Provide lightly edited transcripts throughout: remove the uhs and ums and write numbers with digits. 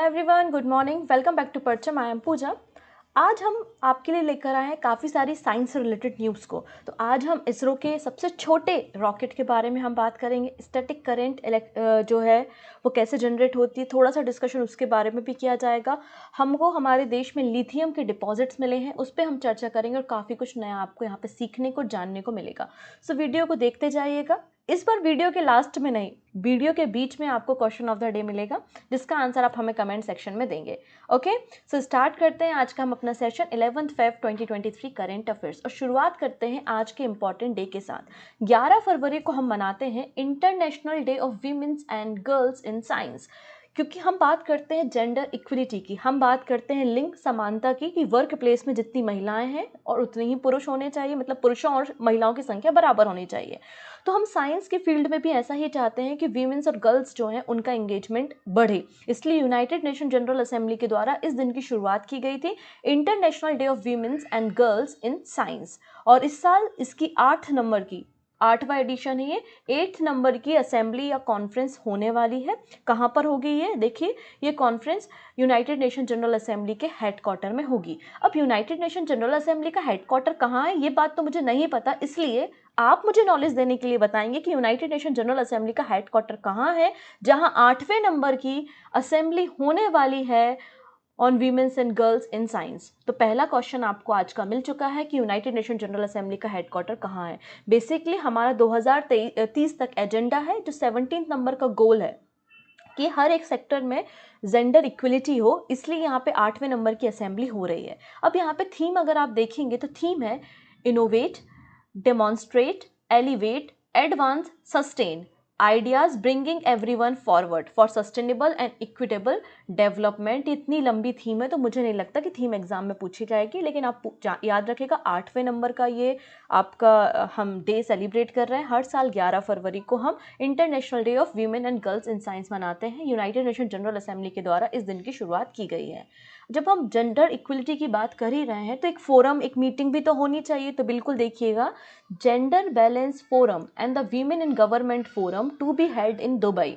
Everyone, good morning. Welcome back to Parcham. I am Pooja. आज हम आपके लिए लेकर आए हैं काफ़ी सारी साइंस से रिलेटेड न्यूज़ को। तो आज हम इसरो के सबसे छोटे रॉकेट के बारे में हम बात करेंगे। स्टैटिक करंट जो है वो कैसे जनरेट होती है, थोड़ा सा डिस्कशन उसके बारे में भी किया जाएगा। हमको हमारे देश में लिथियम के डिपॉजिट्स मिले हैं, उस पर हम चर्चा करेंगे और काफ़ी कुछ नया आपको यहाँ पे सीखने को, जानने को मिलेगा। सो वीडियो को देखते जाइएगा। इस बार वीडियो के लास्ट में नहीं, वीडियो के बीच में आपको क्वेश्चन ऑफ द डे मिलेगा, जिसका आंसर आप हमें कमेंट सेक्शन में देंगे। ओके, सो स्टार्ट करते हैं आज का हम अपना सेशन 11 Feb 2023 करेंट अफेयर्स। और शुरुआत करते हैं आज के इंपॉर्टेंट डे के साथ। 11 फरवरी को हम मनाते हैं international day of women's and girls in science, क्योंकि हम बात करते हैं जेंडर इक्वलिटी की, हम बात करते हैं लिंग समानता की, कि वर्क प्लेस में जितनी महिलाएं हैं और उतने ही पुरुष होने चाहिए, मतलब पुरुषों और महिलाओं की संख्या बराबर होनी चाहिए। तो हम साइंस के फील्ड में भी ऐसा ही चाहते हैं कि वीमेंस और गर्ल्स जो हैं उनका एंगेजमेंट बढ़े। इसलिए यूनाइटेड नेशन जनरल असेंबली के द्वारा इस दिन की शुरुआत की गई थी, international day of women's and girls in science. और इस साल इसकी 8 नंबर की 8वां एडिशन है ये, 8 नंबर की असेंबली या कॉन्फ्रेंस होने वाली है। कहाँ पर होगी ये देखिए, ये conference United nation general assembly के हेडक्वार्टर में होगी। अब यूनाइटेड नेशन जनरल असेंबली का हेडक्वार्टर कहाँ है ये बात तो मुझे नहीं पता, इसलिए आप मुझे नॉलेज देने के लिए बताएंगे कि यूनाइटेड नेशन जनरल असेंबली का हेडक्वार्टर कहाँ है, जहां 8वें नंबर की असेंबली होने वाली है on women's and girls in science. तो पहला क्वेश्चन आपको आज का मिल चुका है कि यूनाइटेड नेशन जनरल असेंबली का हेडक्वार्टर कहाँ है। बेसिकली हमारा 2030 तक एजेंडा है, जो 17 नंबर का गोल है कि हर एक सेक्टर में जेंडर इक्वलिटी हो, इसलिए यहाँ पे 8वें नंबर की असेंबली हो रही है। अब यहाँ पे थीम अगर आप देखेंगे तो थीम है innovate, demonstrate, elevate, advance, sustain ideas bringing everyone forward for sustainable and equitable development. इतनी लंबी थीम है तो मुझे नहीं लगता कि थीम एग्जाम में पूछी जाएगी, लेकिन आप याद रखिएगा 8वें नंबर का ये आपका हम डे सेलिब्रेट कर रहे हैं। हर साल 11 फरवरी को हम international day of women and girls in science मनाते हैं। यूनाइटेड नेशन जनरल असेंबली के द्वारा इस दिन की शुरुआत की गई है। जब हम जेंडर इक्वलिटी की बात कर ही रहे हैं तो एक फोरम, एक मीटिंग भी तो होनी चाहिए। तो बिल्कुल देखिएगा, gender balance forum and the women in government forum to be held in Dubai.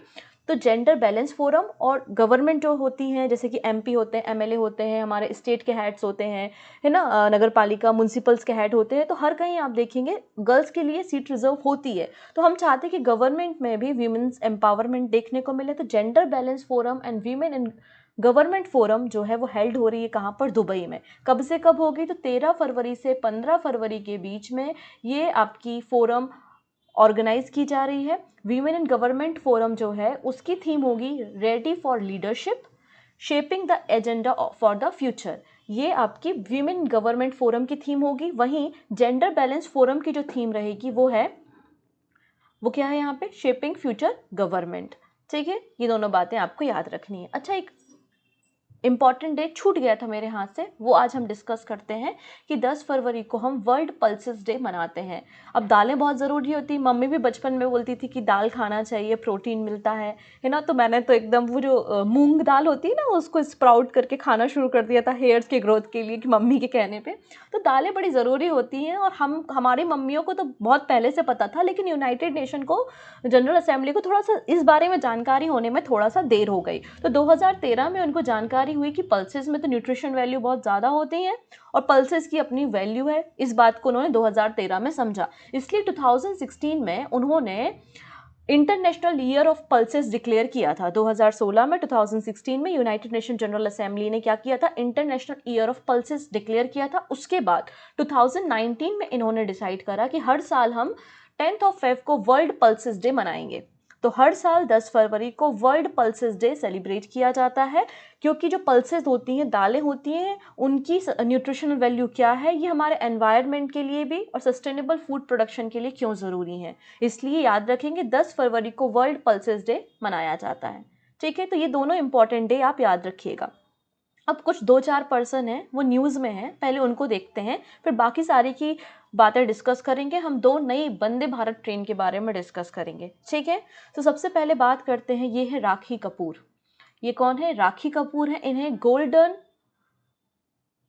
तो जेंडर बैलेंस फोरम और गवर्नमेंट जो होती हैं, जैसे कि एमपी होते हैं, एमएलए होते हैं, हमारे स्टेट के हेड्स होते हैं, है ना, नगर पालिका म्यूनसिपल्स के हेड होते हैं, तो हर कहीं आप देखेंगे गर्ल्स के लिए सीट रिजर्व होती है। तो हम चाहते हैं कि गवर्नमेंट में भी वीमेंस एम्पावरमेंट देखने को मिले। तो gender balance forum and women in government forum जो है वो हेल्ड हो रही है कहाँ पर, दुबई में। कब से कब होगी, तो 13 फरवरी से 15 फरवरी के बीच में ये आपकी फोरम ऑर्गेनाइज की जा रही है। वीमेन इन गवर्नमेंट फोरम जो है उसकी थीम होगी ready for leadership, shaping the agenda for the future. ये आपकी वीमेन गवर्नमेंट फोरम की थीम होगी। वहीं जेंडर बैलेंस फोरम की जो थीम रहेगी वो क्या है यहाँ पे, शेपिंग फ्यूचर गवर्नमेंट। ठीक है, ये दोनों बातें आपको याद रखनी है। अच्छा, एक इंपॉर्टेंट डे छूट गया था मेरे हाथ से, वो आज हम डिस्कस करते हैं कि 10 फरवरी को हम वर्ल्ड पल्सेस डे मनाते हैं। अब दालें बहुत ज़रूरी होती, मम्मी भी बचपन में बोलती थी कि दाल खाना चाहिए, प्रोटीन मिलता है ना। तो मैंने तो एकदम वो जो मूंग दाल होती है ना, उसको स्प्राउट करके खाना शुरू कर दिया था हेयर्स के ग्रोथ के लिए, कि मम्मी के कहने पर। तो दालें बड़ी ज़रूरी होती हैं और हमारी मम्मियों को तो बहुत पहले से पता था, लेकिन यूनाइटेड नेशन को, जनरल असेंबली को थोड़ा सा इस बारे में जानकारी होने में थोड़ा सा देर हो गई। तो 2013 में उनको जानकारी हुई कि पल्सेस में तो न्यूट्रिशन वैल्यू बहुत ज़्यादा होती है और पल्सेस की अपनी वैल्यू है। इस बात को उन्होंने 2013 में समझा, इसलिए 2016 में उन्होंने international year of pulses declare किया था। 2016 में 2016 में यूनाइटेड नेशन जनरल असेंबली ने क्या किया था, international year of pulses declare किया था। उसके बाद 2019 में इन्होंने डिसाइड करा कि हर साल हम 10 Feb को वर्ल्ड पल्सेस डे मनाएंगे। तो हर साल 10 फरवरी को वर्ल्ड पल्सेस डे सेलिब्रेट किया जाता है, क्योंकि जो पल्सेस होती हैं, दालें होती हैं, उनकी न्यूट्रिशनल वैल्यू क्या है, ये हमारे एनवायरनमेंट के लिए भी और सस्टेनेबल फूड प्रोडक्शन के लिए क्यों ज़रूरी है। इसलिए याद रखेंगे 10 फरवरी को वर्ल्ड पल्सेस डे मनाया जाता है। ठीक है, तो ये दोनों इंपॉर्टेंट डे आप याद रखिएगा। अब कुछ 2-4 पर्सन हैं वो न्यूज़ में हैं, पहले उनको देखते हैं, फिर बाकी सारी की बातें डिस्कस करेंगे। हम 2 नई वंदे भारत ट्रेन के बारे में डिस्कस करेंगे। ठीक है, तो सबसे पहले बात करते हैं, ये है राखी कपूर। ये कौन है, राखी कपूर है। इन्हें गोल्डन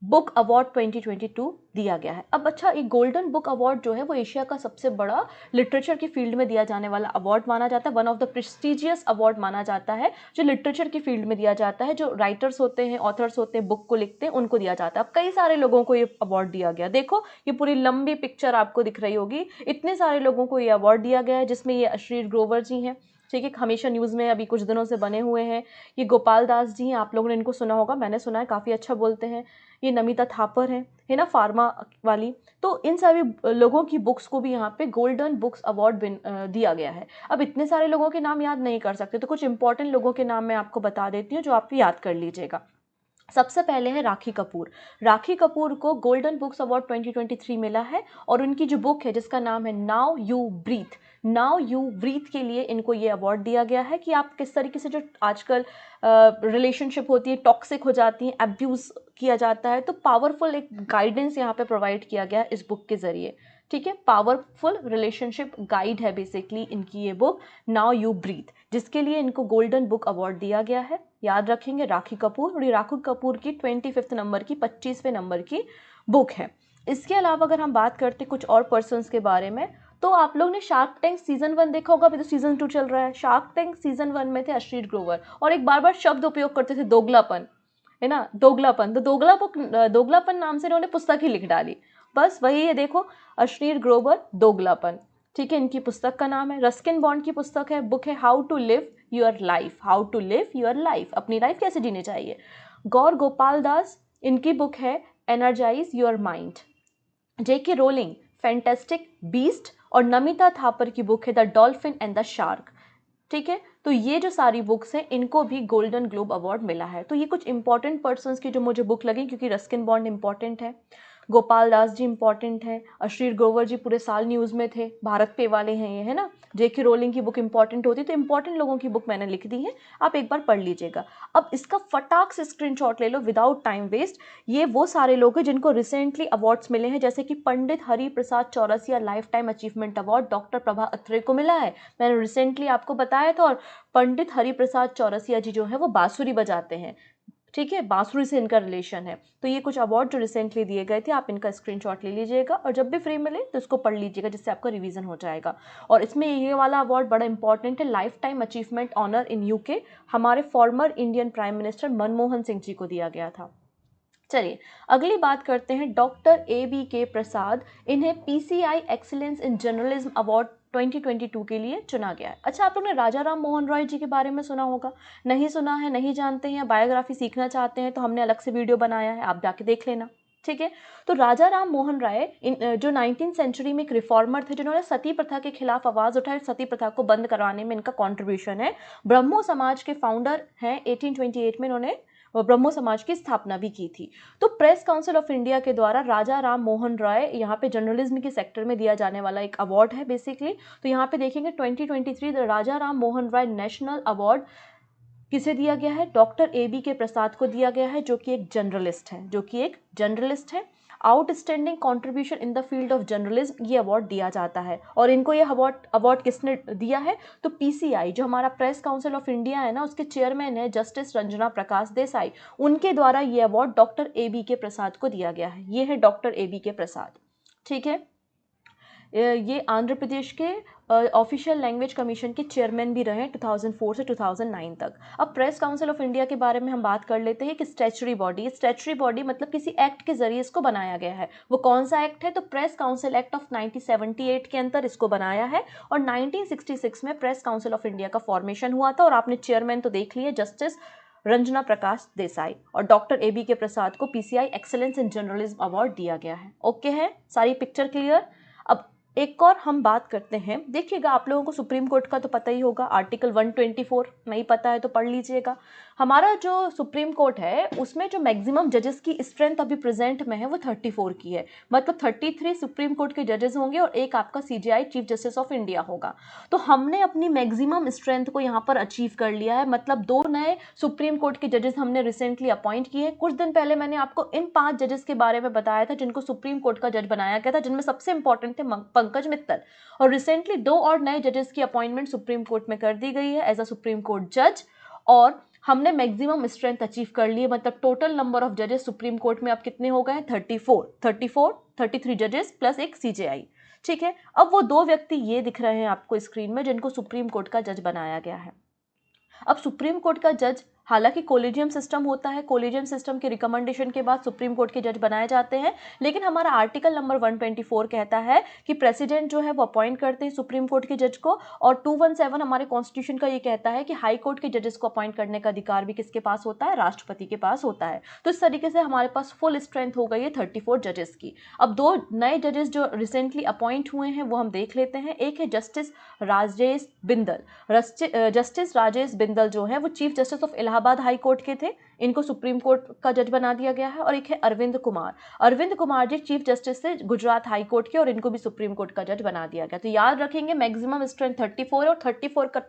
बुक अवार्ड 2022 दिया गया है। अब अच्छा, एक गोल्डन बुक अवार्ड जो है वो एशिया का सबसे बड़ा लिटरेचर की फील्ड में दिया जाने वाला अवार्ड माना जाता है, one of the prestigious award माना जाता है जो लिटरेचर की फील्ड में दिया जाता है, जो राइटर्स होते हैं, ऑथर्स होते हैं, बुक को लिखते हैं, उनको दिया जाता है। अब कई सारे लोगों को ये अवार्ड दिया गया, देखो ये पूरी लंबी पिक्चर आपको दिख रही होगी, इतने सारे लोगों को ये अवार्ड दिया गया है, जिसमें ये अश्लील ग्रोवर जी हैं, ठीक है, हमेशा न्यूज़ में अभी कुछ दिनों से बने हुए हैं। ये गोपाल दास जी हैं, आप लोगों ने इनको सुना होगा, मैंने सुना है, काफ़ी अच्छा बोलते हैं। ये नमिता थापर है ना, फार्मा वाली। तो इन सभी लोगों की बुक्स को भी यहाँ पे गोल्डन बुक्स अवार्ड दिया गया है। अब इतने सारे लोगों के नाम याद नहीं कर सकते, तो कुछ इंपॉर्टेंट लोगों के नाम मैं आपको बता देती हूँ जो आप याद कर लीजिएगा। सबसे पहले है राखी कपूर। राखी कपूर को गोल्डन बुक्स अवार्ड 2023 मिला है, और उनकी जो बुक है जिसका नाम है now you breathe, now you breathe के लिए इनको ये अवार्ड दिया गया है कि आप किस तरीके से, जो आजकल रिलेशनशिप होती है टॉक्सिक हो जाती है, अब्यूज़ किया जाता है, तो पावरफुल एक गाइडेंस यहाँ पे प्रोवाइड किया गया है इस बुक के ज़रिए, ठीक है। पावरफुल रिलेशनशिप गाइड है बेसिकली इनकी ये बुक नाउ यू ब्रीथ, जिसके लिए इनको गोल्डन बुक अवार्ड दिया गया है। याद रखेंगे राखी कपूर, और ये राखी कपूर की 25 नंबर की 25वें नंबर की बुक है। इसके अलावा अगर हम बात करते कुछ और पर्सन्स के बारे में, तो आप लोग ने शार्क टैंक सीजन 1 देखा होगा, अभी तो सीजन 2 चल रहा है। शार्क टैंक सीजन 1 में थे अश्लील ग्रोवर, और एक बार बार शब्द उपयोग करते थे दोगलापन, है ना, दोगलापन। तो दोगलापन नाम से इन्होंने पुस्तक ही लिख डाली, बस वही है, देखो अश्लील ग्रोवर दोगलापन, ठीक है। इनकी पुस्तक का नाम है, रस्किन बॉन्ड की पुस्तक है, बुक है how to live your life, how to live your life, अपनी लाइफ कैसे जीनी चाहिए। गौर गोपाल दास, इनकी बुक है energise your mind. J K Rowling fantastic beast, और नमिता थापर की बुक है the dolphin and the shark, ठीक है। तो ये जो सारी बुक्स हैं इनको भी गोल्डन ग्लोब अवार्ड मिला है। तो ये कुछ इंपॉर्टेंट पर्सन्स की जो मुझे बुक लगी, क्योंकि रस्किन बॉन्ड इंपॉर्टेंट है, गोपाल दास जी इंपॉर्टेंट हैं, अश्लील ग्रोवर जी पूरे साल न्यूज़ में थे, भारत पे वाले हैं ये, है ना। जेके रोलिंग की बुक इंपॉर्टेंट होती है, तो इंपॉर्टेंट लोगों की बुक मैंने लिख दी है, आप एक बार पढ़ लीजिएगा। अब इसका फटाक से स्क्रीनशॉट ले लो विदाउट टाइम वेस्ट। ये वो सारे लोग हैं जिनको रिसेंटली अवार्ड्स मिले हैं, जैसे कि Pandit Hari Prasad Chaurasia life time achievement award doctor Prabha Atre को मिला है, मैंने रिसेंटली आपको बताया था। और पंडित हरि प्रसाद चौरसिया जी जो है वो बांसुरी बजाते हैं, ठीक है, बांसुरी से इनका रिलेशन है। तो ये कुछ अवार्ड जो रिसेंटली दिए गए थे, आप इनका स्क्रीनशॉट ले लीजिएगा, और जब भी फ्री मिले तो इसको पढ़ लीजिएगा, जिससे आपका रिवीजन हो जाएगा। और इसमें ये वाला अवार्ड बड़ा इंपॉर्टेंट है, life time achievement honour in UK, हमारे former Indian prime minister Manmohan Singh ji को दिया गया था। चलिए अगली बात करते हैं, डॉक्टर ABK प्रसाद, इन्हें PCI excellence in journalism award 2022 के लिए चुना गया है। अच्छा, आप लोग ने राजा राम मोहन रॉय जी के बारे में सुना होगा, नहीं सुना है, नहीं जानते हैं, बायोग्राफी सीखना चाहते हैं, तो हमने अलग से वीडियो बनाया है, आप जाके देख लेना, ठीक है। तो राजा राम मोहन राय जो 19th सेंचुरी में एक रिफॉर्मर थे, जिन्होंने सती प्रथा के खिलाफ आवाज़ उठाई, सती प्रथा को बंद करवाने में इनका कॉन्ट्रीब्यूशन है। ब्रह्मो समाज के फाउंडर हैं, 1828 में इन्होंने ब्रह्मो समाज की स्थापना भी की थी। तो प्रेस काउंसिल ऑफ इंडिया के द्वारा राजा राम मोहन राय यहाँ पे जर्नलिज्म के सेक्टर में दिया जाने वाला एक अवार्ड है बेसिकली। तो यहाँ पे देखेंगे 2023 राजा राम मोहन राय नेशनल अवार्ड किसे दिया गया है, डॉक्टर ABK प्रसाद को दिया गया है, जो कि एक जर्नलिस्ट है, outstanding contribution in the field of journalism, ये अवार्ड दिया जाता है। और इनको ये अवार्ड किसने दिया है, तो PCI जो हमारा प्रेस काउंसिल ऑफ इंडिया है ना, उसके चेयरमैन है जस्टिस रंजना प्रकाश देसाई, उनके द्वारा ये अवार्ड डॉक्टर ABK प्रसाद को दिया गया है। ये है डॉक्टर ABK प्रसाद, ठीक है। ये आंध्र प्रदेश के ऑफिशियल लैंग्वेज कमीशन के चेयरमैन भी रहे 2004 से 2009 तक। अब प्रेस काउंसिल ऑफ इंडिया के बारे में हम बात कर लेते हैं कि स्टैच्यूटरी बॉडी मतलब किसी एक्ट के जरिए इसको बनाया गया है। वो कौन सा एक्ट है, तो प्रेस काउंसिल एक्ट ऑफ 1978 के अंदर इसको बनाया है, और 1966 में प्रेस काउंसिल ऑफ इंडिया का फॉर्मेशन हुआ था। और आपने चेयरमैन तो देख लिया, जस्टिस रंजना प्रकाश देसाई, और डॉक्टर ABK प्रसाद को PCI excellence in journalism award दिया गया है। ओके है, सारी पिक्चर क्लियर। अब एक और हम बात करते हैं, देखिएगा आप लोगों को सुप्रीम कोर्ट का तो पता ही होगा, आर्टिकल 124, नहीं पता है तो पढ़ लीजिएगा। हमारा जो सुप्रीम कोर्ट है उसमें जो मैक्सिमम जजेस की स्ट्रेंथ अभी प्रेजेंट में है वो 34 की है, मतलब 33 सुप्रीम कोर्ट के जजेस होंगे और एक आपका CJI chief justice of India होगा। तो हमने अपनी मैक्सिमम स्ट्रेंथ को यहाँ पर अचीव कर लिया है, मतलब 2 नए सुप्रीम कोर्ट के जजेस हमने रिसेंटली अपॉइंट किए हैं। कुछ दिन पहले मैंने आपको इन 5 जजेस के बारे में बताया था जिनको सुप्रीम कोर्ट का जज बनाया गया था, जिनमें सबसे इंपॉर्टेंट थे पंकज मित्तल, और रिसेंटली 2 और नए जजेस की अपॉइंटमेंट सुप्रीम कोर्ट में कर दी गई है एज अ सुप्रीम कोर्ट जज। और हमने मैक्सिमम स्ट्रेंथ अचीव कर ली है, मतलब टोटल नंबर ऑफ जजेस सुप्रीम कोर्ट में अब कितने हो गए हैं? 33 जजेस प्लस एक सीजेआई। ठीक है, अब वो दो व्यक्ति ये दिख रहे हैं आपको स्क्रीन में जिनको सुप्रीम कोर्ट का जज बनाया गया है। अब सुप्रीम कोर्ट का जज, हालांकि कोलेजियम सिस्टम होता है, कोलेजियम सिस्टम के रिकमेंडेशन के बाद सुप्रीम कोर्ट के जज बनाए जाते हैं, लेकिन हमारा आर्टिकल नंबर 124 कहता है कि प्रेसिडेंट जो है वो अपॉइंट करते हैं सुप्रीम कोर्ट के जज को, और 217 हमारे कॉन्स्टिट्यूशन का ये कहता है कि हाई कोर्ट के जजेस को अपॉइंट करने का अधिकार भी किसके पास होता है? राष्ट्रपति के पास होता है। तो इस तरीके से हमारे पास फुल स्ट्रेंथ हो गई है 34 जजेस की। अब दो नए जजेस जो रिसेंटली अपॉइंट हुए हैं वो हम देख लेते हैं। एक है जस्टिस राजेश बिंदल। जस्टिस राजेश बिंदल जो है वो chief justice of Allahabad high court के थे, इनको सुप्रीम कोर्ट का जज बना दिया गया है। और एक है अरविंद कुमार। अरविंद कुमार जी चीफ जस्टिस थे गुजरात हाई कोर्ट के, और इनको भी सुप्रीम कोर्ट का जज बना दिया गया। तो याद रखेंगे मैक्सिमम स्ट्रेंथ 34 है, और 34 का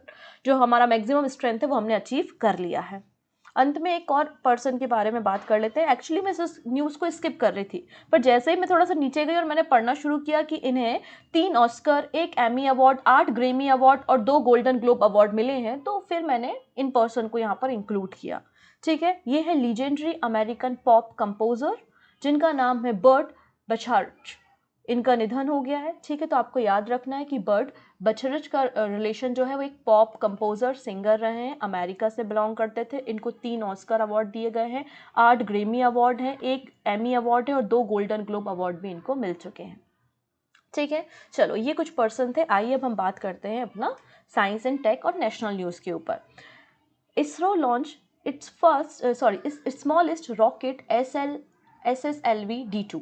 जो हमारा मैक्सिमम स्ट्रेंथ है वो हमने अचीव कर लिया है। अंत में एक और पर्सन के बारे में बात कर लेते हैं। एक्चुअली मैं इस न्यूज़ को स्किप कर रही थी, पर जैसे ही मैं थोड़ा सा नीचे गई और मैंने पढ़ना शुरू किया कि इन्हें 3 Oscar, 1 Emmy award, 8 Grammy award और 2 गोल्डन ग्लोब अवार्ड मिले हैं, तो फिर मैंने इन पर्सन को यहाँ पर इंक्लूड किया। ठीक है, ये है लीजेंडरी अमेरिकन पॉप कंपोजर जिनका नाम है बर्ट बचार्च। इनका निधन हो गया है। ठीक है, तो आपको याद रखना है कि बर्ट बचार्च का रिलेशन जो है वो एक पॉप कंपोजर सिंगर रहे हैं, अमेरिका से बिलोंग करते थे। इनको 3 ऑस्कर अवार्ड दिए गए हैं, 8 ग्रेमी अवार्ड हैं, 1 एमी अवार्ड है और 2 गोल्डन ग्लोब अवार्ड भी इनको मिल चुके हैं। ठीक है, चलो ये कुछ पर्सन थे। आइए अब हम बात करते हैं अपना साइंस एंड टेक और नेशनल न्यूज़ के ऊपर। ISRO launch its smallest rocket SSLV-D2।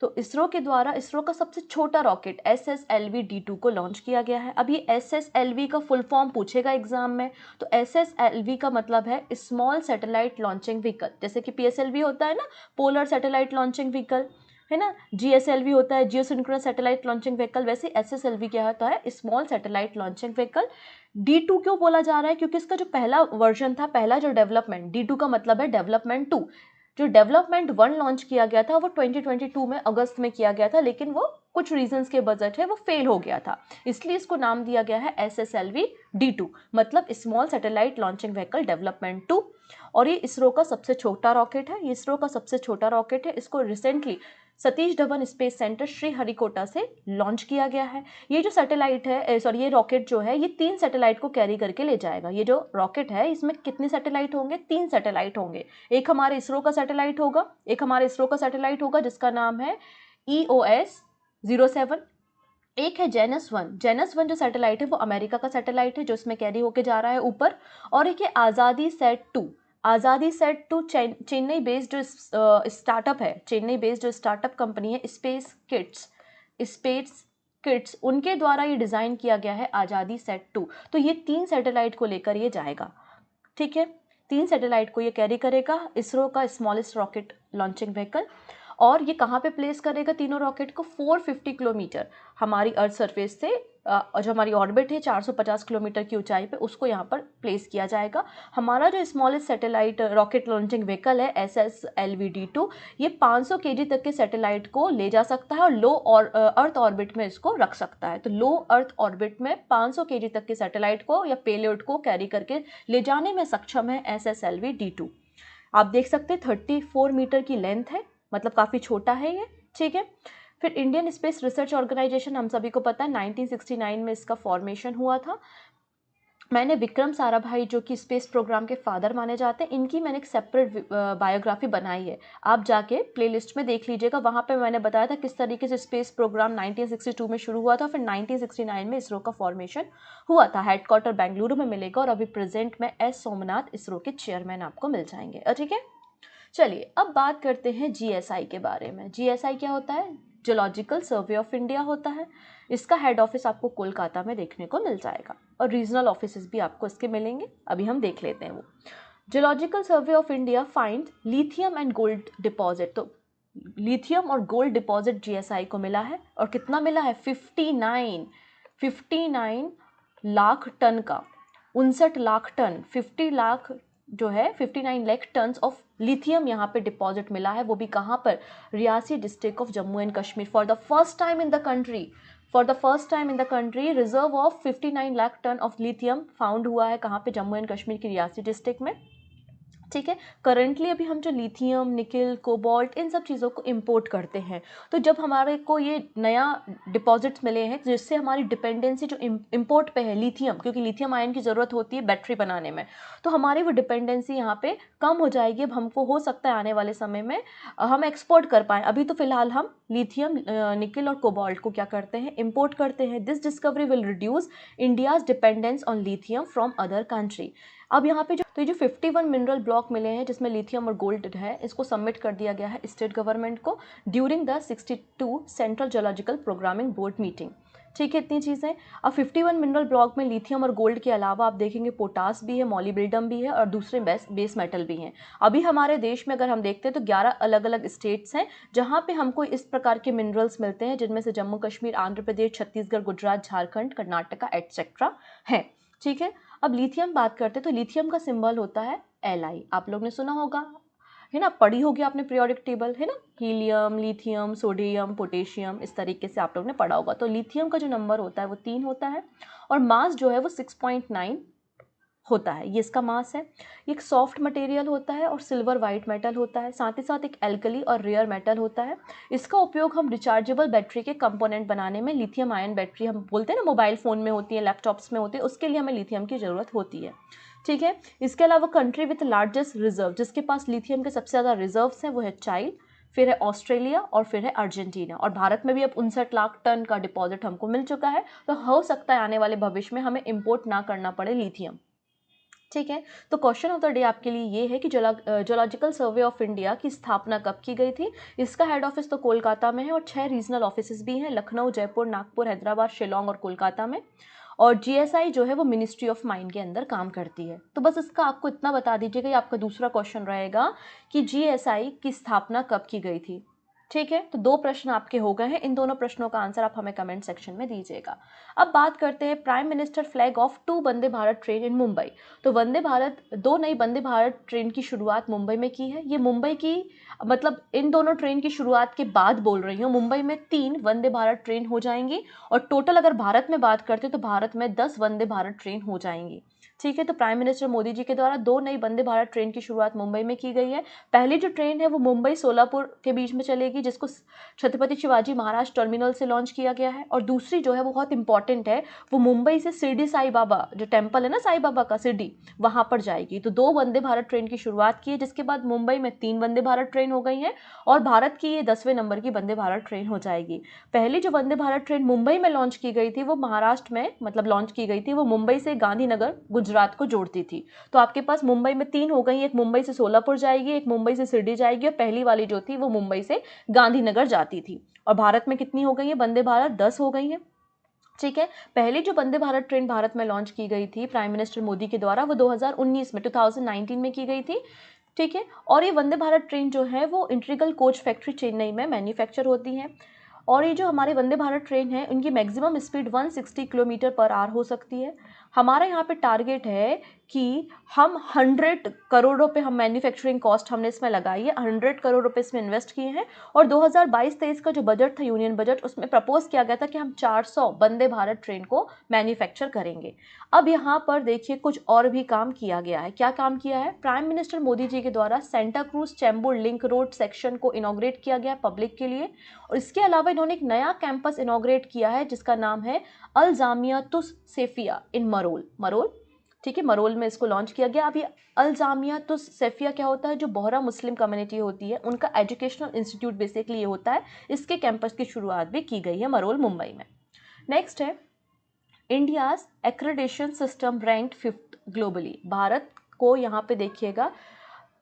तो इसरो के द्वारा इसरो का सबसे छोटा रॉकेट SSLV-D2 को लॉन्च किया गया है। अब ये SSLV का फुल फॉर्म पूछेगा एग्जाम में, तो SSLV का मतलब है स्मॉल सैटेलाइट लॉन्चिंग व्हीकल। जैसे कि PSLV होता है ना, पोलर सैटेलाइट लॉन्चिंग व्हीकल, है ना, GSLV होता है जियो सिंक्रोनस सैटेलाइट लॉन्चिंग व्हीकल, वैसे SSLV क्या होता है? Small satellite launching vehicle. D2 क्यों बोला जा रहा है? क्योंकि इसका जो पहला वर्जन था, पहला जो डेवलपमेंट, D2 का मतलब है डेवलपमेंट 2। जो डेवलपमेंट 1 लॉन्च किया गया था वो 2022 में अगस्त में किया गया था, लेकिन वो कुछ रीजंस के बजट है वो फेल हो गया था, इसलिए इसको नाम दिया गया है SSLV-D2, मतलब small satellite launching vehicle development 2। और ये इसरो का सबसे छोटा रॉकेट है। ये इसरो का सबसे छोटा रॉकेट है। इसको recently Satish Dhawan space centre Sriharikota से लॉन्च किया गया है। ये जो सैटेलाइट है, ये रॉकेट जो है ये 3 सैटेलाइट को कैरी करके ले जाएगा। ये जो रॉकेट है इसमें कितने सैटेलाइट होंगे? 3 सैटेलाइट होंगे। एक हमारे इसरो का सैटेलाइट होगा, जिसका नाम है EOS-07। एक है जेनस 1 जो सैटेलाइट है वो अमेरिका का सैटेलाइट है, जो इसमें कैरी होके जा रहा है ऊपर। और एक है आज़ादी सेट 2 चेन्नई बेस्ड जो स्टार्टअप है, चेन्नई बेस्ड जो स्टार्टअप कंपनी है स्पेस किट्स, उनके द्वारा ये डिज़ाइन किया गया है आज़ादी सेट 2। तो ये 3 सैटेलाइट को लेकर ये जाएगा। ठीक है, 3 सैटेलाइट को ये कैरी करेगा, इसरो का स्मॉलेस्ट रॉकेट लॉन्चिंग व्हीकल। और ये कहाँ पे प्लेस करेगा तीनों रॉकेट को? 450 किलोमीटर हमारी अर्थ सरफेस से, जो हमारी ऑर्बिट है 450 किलोमीटर की ऊंचाई पे, उसको यहाँ पर प्लेस किया जाएगा। हमारा जो smallest satellite rocket launching vehicle है SSLV-D2, ये 500 kg तक के सैटेलाइट को ले जा सकता है और लो और अर्थ ऑर्बिट में इसको रख सकता है। तो लो अर्थ ऑर्बिट में 500 kg तक के सैटेलाइट को या पेलोड को कैरी करके ले जाने में सक्षम है SSLV-D2। आप देख सकते हैं 34 मीटर की लेंथ है, मतलब काफ़ी छोटा है ये। ठीक है, फिर इंडियन स्पेस रिसर्च ऑर्गेनाइजेशन हम सभी को पता है 1969 में इसका फॉर्मेशन हुआ था। मैंने विक्रम साराभाई जो कि स्पेस प्रोग्राम के फादर माने जाते हैं, इनकी मैंने एक सेपरेट बायोग्राफी बनाई है, आप जाके प्लेलिस्ट में देख लीजिएगा। वहाँ पे मैंने बताया था किस तरीके से स्पेस प्रोग्राम 1962 में शुरू हुआ था, फिर 1969 में इसरो का फॉर्मेशन हुआ था। हेडक्वार्टर बेंगलुरु में मिलेगा और अभी प्रेजेंट में एस सोमनाथ इसरो के चेयरमैन आपको मिल जाएंगे। ठीक है, चलिए अब बात करते हैं GSI के बारे में। GSI क्या होता है? जियोलॉजिकल सर्वे ऑफ इंडिया होता है। इसका हेड ऑफिस आपको कोलकाता में देखने को मिल जाएगा और रीजनल ऑफिसेस भी आपको इसके मिलेंगे। अभी हम देख लेते हैं वो। Geological survey of India find lithium and gold deposit. तो लिथियम और गोल्ड डिपॉजिट GSI को मिला है, और कितना मिला है? 59 लाख टन का, 59 लाख टन, 50 लाख जो है 59 लाख टन ऑफ लिथियम यहाँ पे डिपॉजिट मिला है। वो भी कहाँ पर? Reasi district of Jammu and Kashmir. For the first time in the country reserve of 59 lakh tonne of lithium found हुआ है। कहाँ पे? जम्मू एंड कश्मीर की रियासी डिस्ट्रिक्ट में। ठीक है। करंटली अभी हम जो लिथियम, निकल, कोबाल्ट इन सब चीज़ों को इंपोर्ट करते हैं, तो जब हमारे को ये नया डिपॉजिट्स मिले हैं जिससे हमारी डिपेंडेंसी जो इंपोर्ट पे है लिथियम, क्योंकि लिथियम आयन की ज़रूरत होती है बैटरी बनाने में, तो हमारी वो डिपेंडेंसी यहाँ पे कम हो जाएगी। अब हमको हो सकता है आने वाले समय में हम एक्सपोर्ट कर पाएँ। अभी तो फिलहाल हम लिथियम, निकल और कोबाल्ट को क्या करते हैं, इम्पोर्ट करते हैं। This discovery will reduce India's dependence on lithium from other country. अब यहाँ पे ये जो 51 मिनरल ब्लॉक मिले हैं जिसमें लिथियम और गोल्ड है, इसको सबमिट कर दिया गया है स्टेट गवर्नमेंट को during the 62 central geological programming board meeting. ठीक है, इतनी चीज़ें। अब 51 मिनरल ब्लॉक में लिथियम और गोल्ड के अलावा आप देखेंगे पोटास भी है, मॉलिब्डेनम भी है और दूसरे बेस मेटल भी हैं। अभी हमारे देश में अगर हम देखते हैं तो 11 अलग अलग स्टेट्स हैं जहाँ पे हमको इस प्रकार के मिनरल्स मिलते हैं, जिनमें से जम्मू कश्मीर, आंध्र प्रदेश, छत्तीसगढ़, गुजरात, झारखंड, कर्नाटका एटसेट्रा है। ठीक है। अब लिथियम बात करते हैं तो लिथियम का सिंबल होता है Li। आप लोग ने सुना होगा, है ना, पढ़ी होगी आपने पीरियोडिक टेबल, है ना, हीलियम, लिथियम, सोडियम, पोटेशियम, इस तरीके से आप लोग ने पढ़ा होगा। तो लिथियम का जो नंबर होता है वो 3 होता है और मास जो है वो 6.9 होता है, ये इसका मास है। ये एक सॉफ्ट मटेरियल होता है और सिल्वर वाइट मेटल होता है, साथ ही साथ एक एल्कली और रेयर मेटल होता है। इसका उपयोग हम रिचार्जेबल बैटरी के कंपोनेंट बनाने में, लिथियम आयन बैटरी हम बोलते हैं ना, मोबाइल फ़ोन में होती है, लैपटॉप्स में होती है, उसके लिए हमें लिथियम की ज़रूरत होती है। ठीक है। इसके अलावा कंट्री विथ लार्जेस्ट रिजर्व, जिसके पास लिथियम के सबसे ज़्यादा रिजर्व्स हैं, वो है चाइना, फिर है ऑस्ट्रेलिया और फिर है अर्जेंटीना। और भारत में भी अब 59 लाख टन का डिपॉजिट हमको मिल चुका है, तो हो सकता है आने वाले भविष्य में हमें इम्पोर्ट ना करना पड़े लिथियम। ठीक है। तो क्वेश्चन ऑफ द डे आपके लिए ये है कि जोलॉजिकल सर्वे ऑफ इंडिया की स्थापना कब की गई थी। इसका हेड ऑफिस तो कोलकाता में है और 6 रीजनल ऑफिस भी हैं, लखनऊ, जयपुर, नागपुर, हैदराबाद, शिलोंग और कोलकाता में। और जीएसआई जो है वो मिनिस्ट्री ऑफ माइन के अंदर काम करती है। तो बस इसका आपको इतना बता दीजिएगा, ये आपका दूसरा क्वेश्चन रहेगा कि जीएसआई की स्थापना कब की गई थी। ठीक है। तो 2 प्रश्न आपके हो गए हैं, इन दोनों प्रश्नों का आंसर आप हमें कमेंट सेक्शन में दीजिएगा। अब बात करते हैं prime minister flag of 2 Vande Bharat train in Mumbai. तो वंदे भारत 2 नई वंदे भारत ट्रेन की शुरुआत मुंबई में की है। ये मुंबई की, मतलब इन दोनों ट्रेन की शुरुआत के बाद बोल रही हूँ, मुंबई में 3 वंदे भारत ट्रेन हो जाएंगी और टोटल अगर भारत में बात करते तो भारत में 10 वंदे भारत ट्रेन हो जाएंगी। ठीक है। तो प्राइम मिनिस्टर मोदी जी के द्वारा 2 नई वंदे भारत ट्रेन की शुरुआत मुंबई में की गई है। पहली जो ट्रेन है वो मुंबई सोलापुर के बीच में चलेगी, जिसको छत्रपति शिवाजी महाराज टर्मिनल से लॉन्च किया गया है। और दूसरी जो है वो बहुत इंपॉर्टेंट है, वो मुंबई से शिरडी साई बाबा, जो टेम्पल है ना साई बाबा का शिरडी, वहां पर जाएगी। तो 2 वंदे भारत ट्रेन की शुरुआत की है, जिसके बाद मुंबई में 3 वंदे भारत ट्रेन हो गई हैं और भारत की ये 10वें नंबर की वंदे भारत ट्रेन हो जाएगी। पहली जो वंदे भारत ट्रेन मुंबई में लॉन्च की गई थी वो महाराष्ट्र में, मतलब लॉन्च की गई थी, वो मुंबई से गांधीनगर गुजरात को जोड़ती थी। तो आपके पास मुंबई में 3 हो गई, एक मुंबई से सोलापुर जाएगी, एक मुंबई से शिरडी जाएगी और पहली वाली जो थी वो मुंबई से गांधीनगर जाती थी। और भारत में कितनी हो गई है वंदे भारत? 10 हो गई है। ठीक है। पहली जो वंदे भारत ट्रेन भारत में लॉन्च की गई थी प्राइम मिनिस्टर मोदी के द्वारा, वो 2019 में की गई थी। ठीक है। और ये वंदे भारत ट्रेन जो है वो इंटीग्रल कोच फैक्ट्री चेन्नई में मैन्युफैक्चर होती है। और ये जो हमारे वंदे भारत ट्रेन है उनकी maximum speed 160 kilometre per hour हो सकती है। हमारा यहाँ पे टारगेट है कि हम 100 करोड़ रुपए हम मैन्युफैक्चरिंग कॉस्ट हमने इसमें लगाई है, 100 करोड़ रुपए इसमें इन्वेस्ट किए हैं। और 2022-23 का जो बजट था, यूनियन बजट, उसमें प्रपोज किया गया था कि हम 400 वंदे भारत ट्रेन को मैन्युफैक्चर करेंगे। अब यहाँ पर देखिए कुछ और भी काम किया गया है। क्या काम किया है? प्राइम मिनिस्टर मोदी जी के द्वारा Santa cruise Chembur link road section को इनॉग्रेट किया गया पब्लिक के लिए। और इसके अलावा इन्होंने एक नया कैंपस इनॉग्रेट किया है जिसका नाम है अल जामिया तुस सेफिया इन मरोल। ठीक है, मरोल में इसको लॉन्च किया गया। अब ये अल जामिया तुस सेफिया क्या होता है? जो बोहरा मुस्लिम कम्युनिटी होती है उनका एजुकेशनल इंस्टीट्यूट बेसिकली ये होता है। इसके कैंपस की शुरुआत भी की गई है मरोल मुंबई में। नेक्स्ट है India's accreditation system ranked 5th globally. Bharat को यहाँ पे देखिएगा,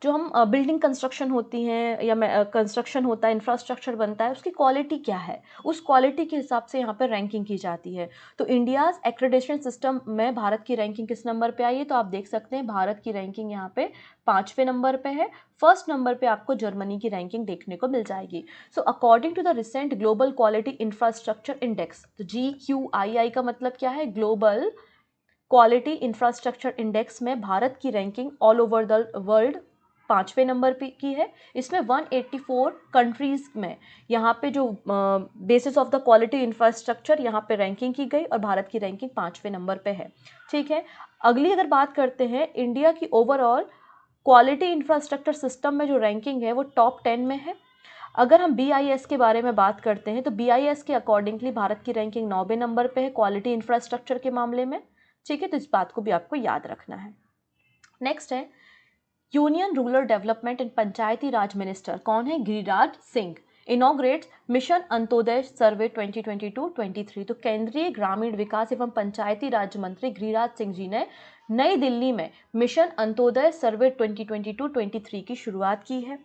जो हम बिल्डिंग कंस्ट्रक्शन होती हैं या कंस्ट्रक्शन होता है, इंफ्रास्ट्रक्चर बनता है, उसकी क्वालिटी क्या है, उस क्वालिटी के हिसाब से यहाँ पर रैंकिंग की जाती है। तो इंडियाज़ एक्रेडिटेशन सिस्टम में भारत की रैंकिंग किस नंबर पे आई है? तो आप देख सकते हैं भारत की रैंकिंग यहाँ पे 5वें नंबर पे है। फर्स्ट नंबर पे आपको जर्मनी की रैंकिंग देखने को मिल जाएगी। So according to the recent global quality infrastructure index, तो GQII का मतलब क्या है? ग्लोबल क्वालिटी इंफ्रास्ट्रक्चर इंडेक्स में भारत की ranking all over the world 5वें नंबर पे की है। इसमें 184 कंट्रीज़ में यहाँ पे जो basis of the quality infrastructure यहाँ पे रैंकिंग की गई और भारत की रैंकिंग 5वें नंबर पे है। ठीक है। अगली अगर बात करते हैं इंडिया की ओवरऑल क्वालिटी इंफ्रास्ट्रक्चर सिस्टम में जो रैंकिंग है वो टॉप 10 में है। अगर हम BIS के बारे में बात करते हैं तो BIS के अकॉर्डिंगली भारत की रैंकिंग 9वें नंबर पे है क्वालिटी इंफ्रास्ट्रक्चर के मामले में। ठीक है, तो इस बात को भी आपको याद रखना है। नेक्स्ट है union rural development and Panchayati Raj minister कौन है? गिरिराज सिंह इनॉग्रेट्स मिशन अंत्योदय सर्वे 2022-23। तो केंद्रीय ग्रामीण विकास एवं पंचायती राज मंत्री गिरिराज सिंह जी ने नई दिल्ली में मिशन अंत्योदय सर्वे 2022-23 की शुरुआत की है।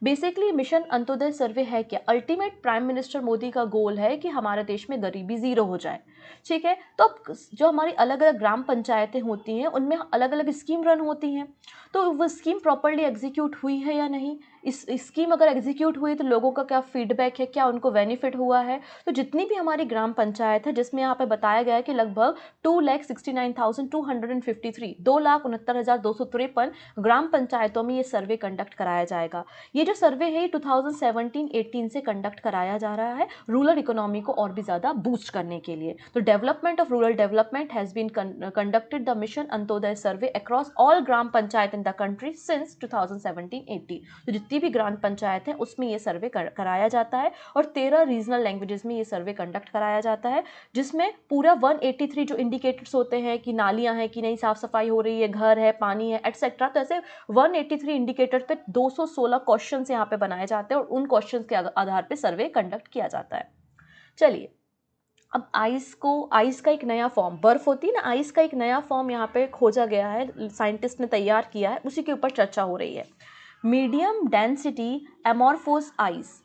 बेसिकली मिशन अंत्योदय सर्वे है क्या? अल्टीमेट प्राइम मिनिस्टर मोदी का गोल है कि हमारे देश में गरीबी जीरो हो जाए। ठीक है, तो अब जो हमारी अलग अलग ग्राम पंचायतें होती हैं उनमें अलग अलग स्कीम रन होती हैं, तो वो स्कीम प्रॉपरली एग्जीक्यूट हुई है या नहीं, इस स्कीम अगर एग्जीक्यूट हुई तो लोगों का क्या फीडबैक है, क्या उनको बेनिफिट हुआ है। तो जितनी भी हमारी ग्राम पंचायत है, जिसमें यहाँ पे बताया गया है कि लगभग 2,69,253 2,69,253 ग्राम पंचायतों में ये सर्वे कंडक्ट कराया जाएगा। ये जो सर्वे है 2017-18 से कंडक्ट कराया जा रहा है रूरल इकोनॉमी को और भी ज़्यादा बूस्ट करने के लिए। तो development of rural development has been conducted the mission Antyodaya survey across all gram panchayat in the country since 2017-18। तो जितनी भी ग्राम पंचायत है उसमें ये सर्वे कराया जाता है और 13 रीजनल लैंग्वेजेस में ये सर्वे कंडक्ट कराया जाता है, जिसमें पूरा 183 जो इंडिकेटर्स होते हैं कि नालियाँ हैं कि नहीं, साफ सफाई हो रही है, घर है, पानी है, एटसेट्रा। तो ऐसे 183 इंडिकेटर पे 216 क्वेश्चंस यहाँ पे बनाए जाते हैं और उन क्वेश्चंस के आधार पे सर्वे कंडक्ट किया जाता है। चलिए, अब आइस का एक नया फॉर्म, बर्फ होती है ना, आइस का एक नया फॉर्म यहाँ पे खोजा गया है, साइंटिस्ट ने तैयार किया है, उसी के ऊपर चर्चा हो रही है। Medium density amorphous ice.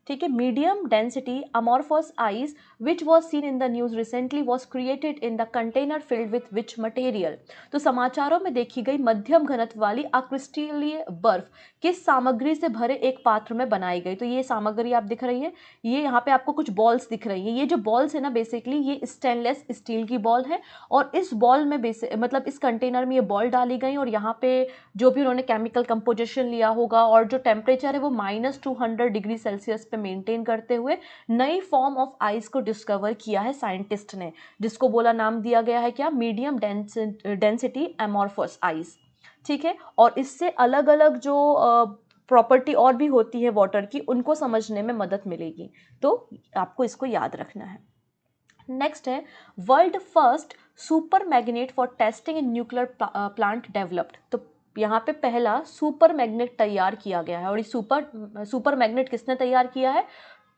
ठीक है, medium density amorphous ice which was seen in the news recently was created in the container filled with which material. तो समाचारों में देखी गई मध्यम घनत्व वाली अक्रिस्टलीय बर्फ किस सामग्री से भरे एक पात्र में बनाई गई। तो ये सामग्री आप दिख रही है, ये यहाँ पे आपको कुछ बॉल्स दिख रही है। ये जो बॉल्स है ना, बेसिकली ये स्टेनलेस स्टील की बॉल है और इस बॉल में मतलब इस कंटेनर में ये बॉल डाली गई और यहाँ पे जो भी उन्होंने केमिकल कंपोजिशन लिया होगा और जो टेम्परेचर है वो -200 डिग्री सेल्सियस पे मेंटेन करते हुए नई फॉर्म ऑफ आइस को डिस्कवर किया है साइंटिस्ट ने, जिसको बोला नाम दिया गया है क्या? Medium density amorphous ice. ठीक है, और इससे अलग अलग जो प्रॉपर्टी और भी होती है वाटर की, उनको समझने में मदद मिलेगी, तो आपको इसको याद रखना है। नेक्स्ट है world first super magnet for testing in nuclear plant developed. तो यहाँ पे पहला सुपर मैग्नेट तैयार किया गया है और ये सुपर मैग्नेट किसने तैयार किया है?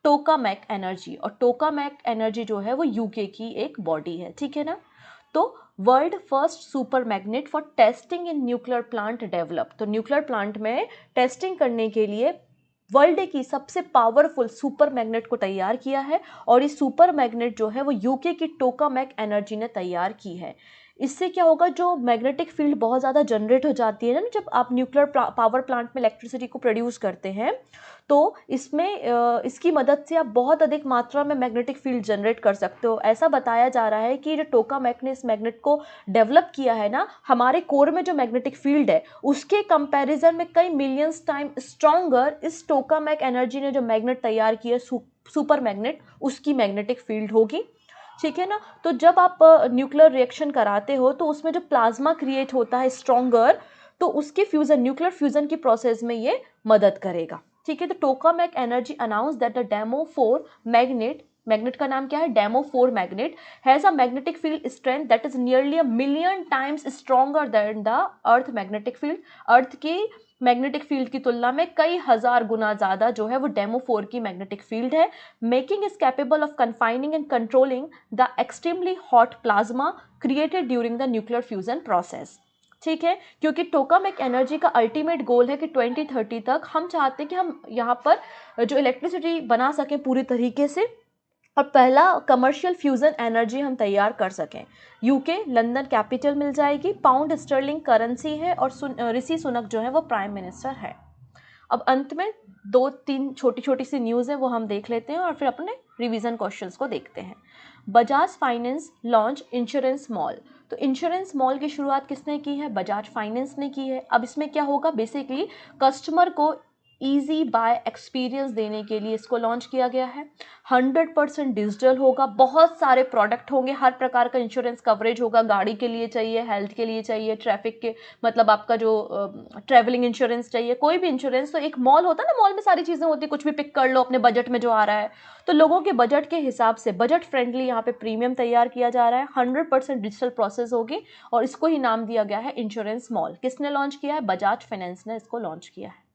टोकामेक एनर्जी। और टोकामेक एनर्जी जो है वो यूके की एक बॉडी है। ठीक है ना, तो world first super magnet for testing in nuclear plant develop. तो न्यूक्लियर प्लांट में टेस्टिंग करने के लिए वर्ल्ड की सबसे पावरफुल सुपर मैग्नेट को तैयार किया है और इस सुपर मैग्नेट जो है वो यूके की टोकामेक एनर्जी ने तैयार की है। इससे क्या होगा, जो मैग्नेटिक फील्ड बहुत ज़्यादा जनरेट हो जाती है ना जब आप न्यूक्लियर पावर प्लांट में इलेक्ट्रिसिटी को प्रोड्यूस करते हैं, तो इसमें इसकी मदद से आप बहुत अधिक मात्रा में मैग्नेटिक फील्ड जनरेट कर सकते हो। ऐसा बताया जा रहा है कि जो टोकामेक ने इस मैग्नेट को डेवलप किया है ना, हमारे कोर में जो मैग्नेटिक फील्ड है उसके कंपैरिजन में कई मिलियंस टाइम स्ट्रॉन्गर इस टोकामेक एनर्जी ने जो मैग्नेट तैयार किया सुपर मैग्नेट, उसकी मैग्नेटिक फील्ड होगी। ठीक है ना, तो जब आप न्यूक्लियर रिएक्शन कराते हो तो उसमें जो प्लाज्मा क्रिएट होता है स्ट्रॉन्गर, तो उसके फ्यूजन, न्यूक्लियर फ्यूजन की प्रोसेस में ये मदद करेगा। ठीक है, तो Tokamak Energy announce that the demo 4 magnet का नाम क्या है? Demo 4 magnet has a magnetic field strength that is nearly 1,000,000 times stronger than the earth magnetic field. Earth की मैग्नेटिक फील्ड की तुलना में कई हजार गुना ज़्यादा जो है वो डेमो 4 की मैग्नेटिक फील्ड है। Making is capable of confining and controlling the extremely hot plasma created during the nuclear fusion process. ठीक है, क्योंकि टोकामेक एनर्जी का अल्टीमेट गोल है कि 2030 तक हम चाहते हैं कि हम यहाँ पर जो इलेक्ट्रिसिटी बना सकें पूरी तरीके से और पहला कमर्शियल फ्यूजन एनर्जी हम तैयार कर सकें। यूके लंदन कैपिटल मिल जाएगी, पाउंड स्टर्लिंग करेंसी है और ऋषि सुनक जो है वो प्राइम मिनिस्टर है। अब अंत में 2-3 छोटी छोटी सी न्यूज़ है वो हम देख लेते हैं और फिर अपने रिवीजन क्वेश्चंस को देखते हैं। Bajaj finance launch insurance mall. तो इंश्योरेंस मॉल की शुरुआत किसने की है? बजाज फाइनेंस ने की है। अब इसमें क्या होगा, बेसिकली कस्टमर को ईजी बाय एक्सपीरियंस देने के लिए इसको लॉन्च किया गया है। 100% डिजिटल होगा, बहुत सारे प्रोडक्ट होंगे, हर प्रकार का इंश्योरेंस कवरेज होगा, गाड़ी के लिए चाहिए, हेल्थ के लिए चाहिए, ट्रैफिक के मतलब आपका जो ट्रैवलिंग इंश्योरेंस चाहिए, कोई भी इंश्योरेंस। तो एक मॉल होता है ना, मॉल में सारी चीज़ें होती है, कुछ भी पिक कर लो अपने बजट में जो आ रहा है। तो लोगों के बजट के हिसाब से बजट फ्रेंडली यहाँ पे प्रीमियम तैयार किया जा रहा है। 100% डिजिटल प्रोसेस होगी और इसको ही नाम दिया गया है इंश्योरेंस मॉल। किसने लॉन्च किया है? बजाज फाइनेंस ने इसको लॉन्च किया है।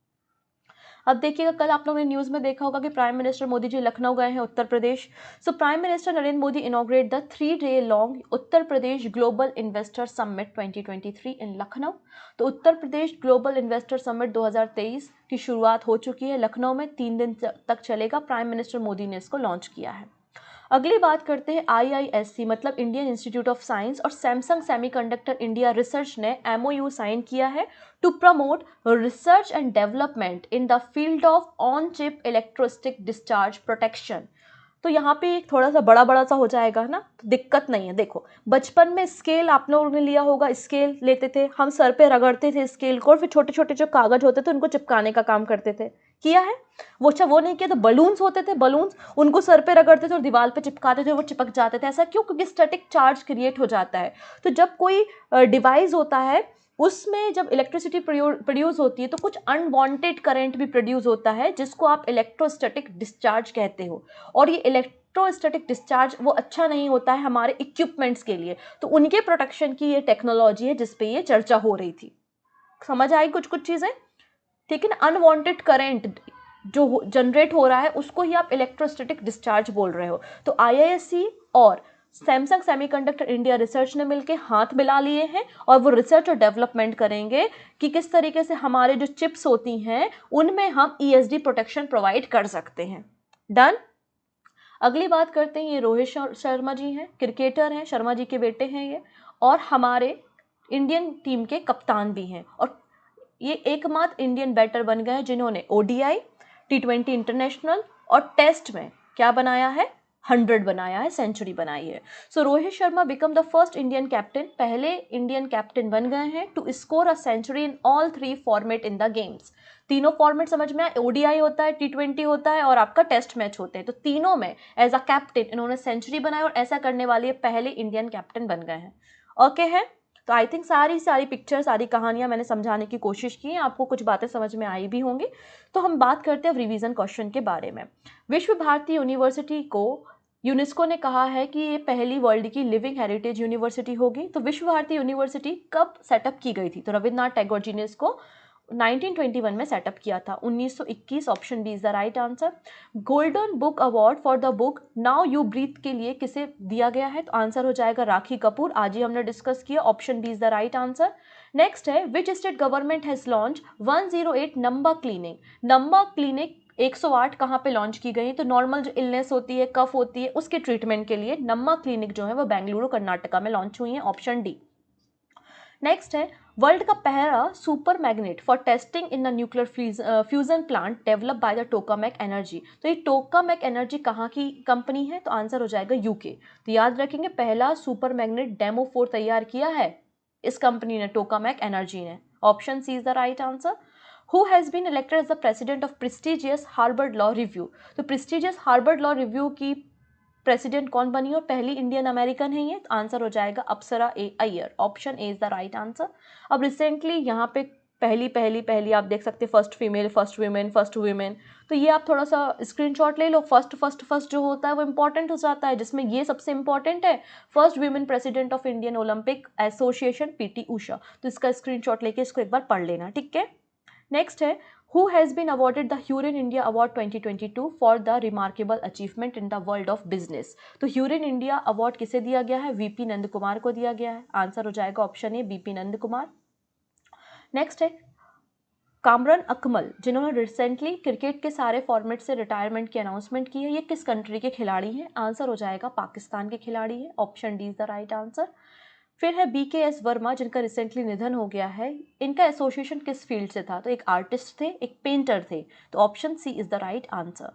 अब देखिएगा, कल आप लोगों ने न्यूज़ में देखा होगा कि प्राइम मिनिस्टर मोदी जी लखनऊ गए हैं, Uttar Pradesh. So prime minister Narendra Modi inaugurate the 3-day long Uttar Pradesh global investor summit 2023 in Lucknow. तो Uttar Pradesh global investor summit 2023 की शुरुआत हो चुकी है लखनऊ में, 3 दिन तक चलेगा। प्राइम मिनिस्टर मोदी ने इसको लॉन्च किया है। अगली बात करते हैं IISc मतलब इंडियन इंस्टीट्यूट ऑफ साइंस और सैमसंग सेमीकंडक्टर इंडिया रिसर्च ने MOU साइन किया है to promote research and development in the field of on chip electrostatic discharge protection. तो यहाँ पे एक थोड़ा सा बड़ा बड़ा सा हो जाएगा ना, तो दिक्कत नहीं है। देखो, बचपन में स्केल आप लोगों ने लिया होगा, स्केल लेते थे हम, सर पे रगड़ते थे स्केल को, और फिर छोटे छोटे जो कागज होते थे उनको चिपकाने का काम करते थे। किया है वो? अच्छा, वो नहीं किया तो बलून्स होते थे, बलून्स, उनको सर पे रगड़ते थे और दीवार पे चिपकाते थे, वो चिपक जाते थे। ऐसा क्यों? क्योंकि स्टैटिक चार्ज क्रिएट हो जाता है। तो जब कोई डिवाइस होता है उसमें जब इलेक्ट्रिसिटी प्रोड्यूस होती है तो कुछ अनवांटेड करंट भी प्रोड्यूस होता है, जिसको आप इलेक्ट्रोस्टैटिक डिस्चार्ज कहते हो। और ये इलेक्ट्रोस्टैटिक डिस्चार्ज वो अच्छा नहीं होता है हमारे इक्विपमेंट्स के लिए। तो उनके प्रोटेक्शन की ये टेक्नोलॉजी है जिस पे ये चर्चा हो रही थी। समझ आई कुछ कुछ चीज़ें? ठीक है ना। अनवांटेड करंट जो जनरेट हो रहा है उसको ही आप इलेक्ट्रोस्टैटिक डिस्चार्ज बोल रहे हो। तो IISc और सैमसंग सेमीकंडक्टर इंडिया रिसर्च ने मिलकर हाथ मिला लिए हैं और वो रिसर्च और डेवलपमेंट करेंगे कि किस तरीके से हमारे जो चिप्स होती हैं उनमें हम ESD प्रोटेक्शन प्रोवाइड कर सकते हैं। डन। अगली बात करते हैं, ये रोहित शर्मा जी हैं, क्रिकेटर हैं, शर्मा जी के बेटे हैं ये, और हमारे इंडियन टीम के कप्तान भी हैं। और ये एकमात्र इंडियन बैटर बन गए हैं जिन्होंने ODI, T20 इंटरनेशनल और टेस्ट में क्या बनाया है? 100 बनाया है, सेंचुरी बनाई है। So Rohit Sharma become the first Indian captain, पहले इंडियन कैप्टन बन गए हैं to score a century in all 3 format in the games. तीनों फॉर्मेट समझ में आए? ODI होता है, T20 होता है और आपका टेस्ट मैच होते हैं। तो तीनों में एज अ कैप्टन इन्होंने सेंचुरी बनाई और ऐसा करने वाले पहले इंडियन कैप्टन बन गए हैं। ओके है। तो आई थिंक सारी पिक्चर, सारी कहानियां मैंने समझाने की कोशिश की हैं, आपको कुछ बातें समझ में आई भी होंगी। तो हम बात करते हैं रिवीजन क्वेश्चन के बारे में। विश्व भारती यूनिवर्सिटी को यूनेस्को ने कहा है कि ये पहली वर्ल्ड की लिविंग हेरिटेज यूनिवर्सिटी होगी। तो विश्व भारती यूनिवर्सिटी कब सेटअप की गई थी? तो रविन्द्रनाथ टैगोर जी ने इसको 1921 में सेटअप किया था, 1921। Option B is the right answer. Golden book award for the book now you breathe के लिए किसे दिया गया है? तो आंसर हो जाएगा राखी कपूर, आज ही हमने डिस्कस किया। Option B is the right answer. Next है, which state government has launch 108 number clinic. Number clinic 108 कहाँ पे लॉन्च की गई? तो नॉर्मल जो इलनेस होती है, कफ होती है, उसके ट्रीटमेंट के लिए नंबर क्लिनिक जो है वो बेंगलुरु कर्नाटका में लॉन्च हुई है। Option D. नेक्स्ट है, वर्ल्ड का पहला super magnet for testing in the nuclear fusion plant develop by the Tokamak Energy. तो ये टोकामेक एनर्जी कहाँ की कंपनी है? तो आंसर हो जाएगा UK। तो याद रखेंगे, पहला सुपर मैग्नेट डेमो 4 तैयार किया है इस कंपनी ने, टोकामेक एनर्जी ने। Option C is the right answer. Who has been elected as the president of prestigious Harvard law review. तो प्रेस्टिजियस हार्वर्ड लॉ रिव्यू की प्रेसिडेंट कौन बनी और पहली इंडियन अमेरिकन है ये? तो आंसर हो जाएगा Apsara Iyer. Option A is the right answer. अब रिसेंटली यहाँ पे पहली आप देख सकते हैं, फर्स्ट फीमेल, फर्स्ट वीमेन। तो ये आप थोड़ा सा स्क्रीनशॉट ले लो। फर्स्ट जो होता है वो इंपॉर्टेंट हो जाता है, जिसमें ये सबसे इंपॉर्टेंट है, first women president of Indian Olympic association PT Usha. तो इसका स्क्रीनशॉट लेके इसको एक बार पढ़ लेना, ठीक है। नेक्स्ट है, who has been awarded the Hurun India Award 2022 for the remarkable achievement in the world of business। तो ह्यूरिन इंडिया अवार्ड किसे दिया गया है? VP नंद कुमार को दिया गया है। आंसर हो जाएगा option A, BP Nand Kumar. Next है, कामरन अकमल जिन्होंने रिसेंटली क्रिकेट के सारे फॉर्मेट से रिटायरमेंट की अनाउंसमेंट की है, ये किस कंट्री के खिलाड़ी हैं? आंसर हो जाएगा पाकिस्तान के खिलाड़ी हैं। Option D is the right answer. फिर है BKS वर्मा जिनका रिसेंटली निधन हो गया है, इनका एसोसिएशन किस फील्ड से था? तो एक आर्टिस्ट थे, एक पेंटर थे। तो option C is the right answer.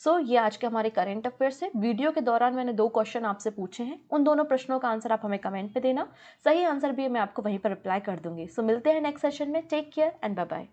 So ये आज के हमारे करंट अफेयर्स है। वीडियो के दौरान मैंने 2 क्वेश्चन आपसे पूछे हैं, उन दोनों प्रश्नों का आंसर आप हमें कमेंट पे देना, सही आंसर भी मैं आपको वहीं पर रिप्लाई कर दूंगी। सो मिलते हैं नेक्स्ट सेशन में। Take care and bye bye.